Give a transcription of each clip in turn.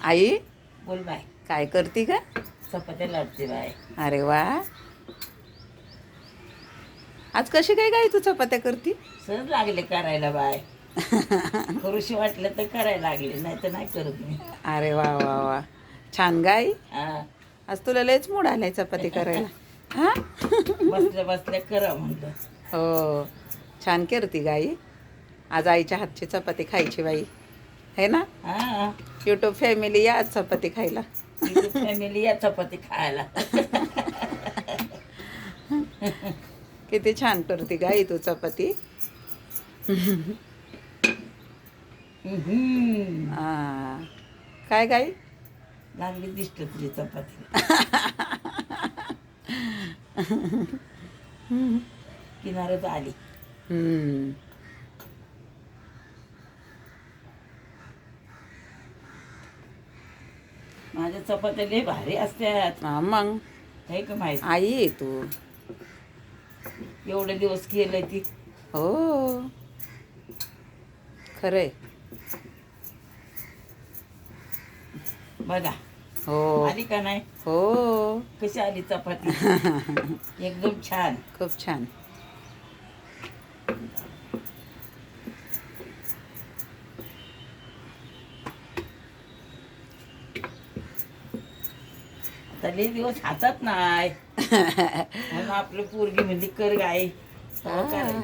आई बोल बाय. काय करती का? चपात्या लाटते बाय. अरे वा, आज कशी काय गाई तू चपात्या करती? सहज लागले करायला बाय. करूशी वाटलं तर करायला लागले, नाही तर नाही करत मी. अरे वा वा वा, छान गाई. हा. आज तुला लयच मूड आलाय चपाती करायला. हा बसल्या बसल्या करा म्हणलं. हो, छान करती गाई. आज आईच्या हातची चपाती खायची बाई, है ना? हा. यूट्यूब फॅमिली या आज चपाती खायला. फॅमिली या चपाती खायला. किती छान करते गाई तू चपाती. हा. काय गाई? लागली दिसत तुझी चपाती. किनारच आली. हम्म. माझ्या चपात्या लय भारी असतात. हा मग हे का माहिती? आई आहे तू. एवढे दिवस केलंय ती. हो, खरंय. बघा हो आली का नाही? हो. कशी आली चपाती? एकदम छान. खूप छान. आता लय दिवस हातात नाही. म्हणून आपली पोरगी म्हणजे कर गाय. तेव्हा करायचं.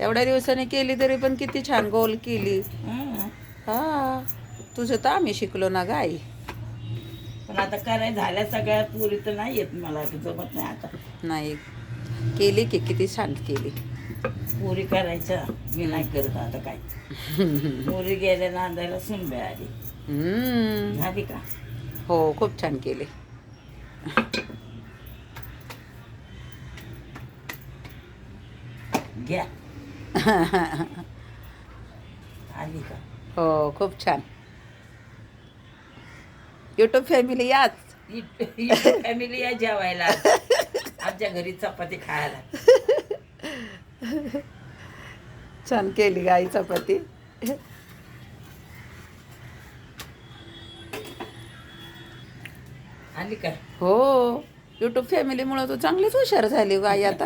एवढ्या दिवसाने केली तरी पण किती छान गोल केली. हं. हा, तुझं तर आम्ही शिकलो ना गाई. पण आता कराय झाल्या सगळ्या पुरी तर नाही येत मला, आता जमत नाही आता. नाही केली की किती छान केली. पुरी करायच्या मी नाही करत आता काय. पुरी गेल्या नांदायला सुनबाई आली. हम्म. झाली का? हो, खूप छान केली. घ्या. आली का? हो, खूप छान. यूट्यूब फॅमिली याच. फॅमिली या जेवायला आमच्या घरी चपाती खायला. छान केली गाई चपाती. आली का? हो, यूट्यूब फॅमिलीमुळे तू चांगलीच हुशार झाली गाई आता.